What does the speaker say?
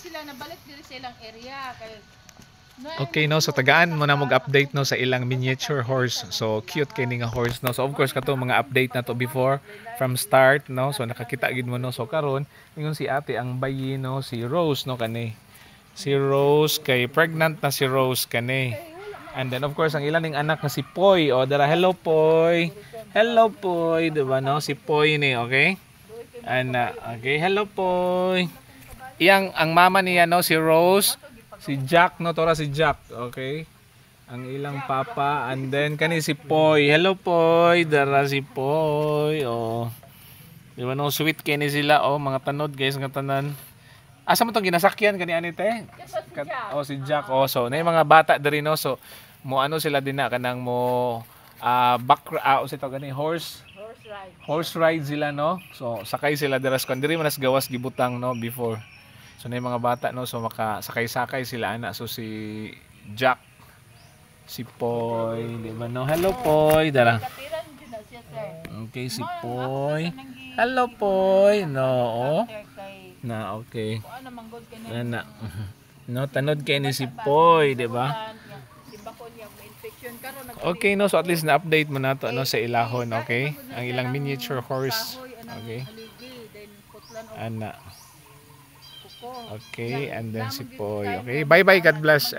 sila nabalik diri sa ilang area kay Okay, no, so tagaan mo na mag-update no sa ilang miniature horse. So cute kini nga horse no. So of course kato mga update na to before from start no. So nakakita gid mo no. So karon ingon si ate ang bayi no, si Rose no kani. Si Rose kay pregnant na si Rose kani. And then of course ang ilang ning anak na si Poy. O dara, hello Poy. Hello Poy, diba no? Si Poy ni, okay? And okay, hello Poy. Iyang ang mama niya no si Rose. Si Jack, no? Tora si Jack, okay? Ang ilang papa, and then kani si Poy. Hello Poy, dara si Poy. Oh. Di ba no, sweet kani sila, oh, mga tanod guys, nga tanan. Asa mo tong ginasakyan kani ani te? Oh, si Jack. Oh, so na mga bata diri no, so mo ano sila din na kanang mo usito gani horse ride sila no. So sakay sila dira sa diri manas gawas gibutang no before. So na yung mga bata no, so makasakay-sakay sila ana. So si Jack, si Poy, di ba no? Hello Poy, dara. Okay, si Poy. Hello Poy. No, oh. Na okay. Na. No, tanod kay ni si Poy, di ba? Okay no, so at least na-update mo na to no sa ilahon, okay? Ang ilang miniature horse. Okay. Ana. Okay, and then si Poy. Okay, bye-bye, God bless.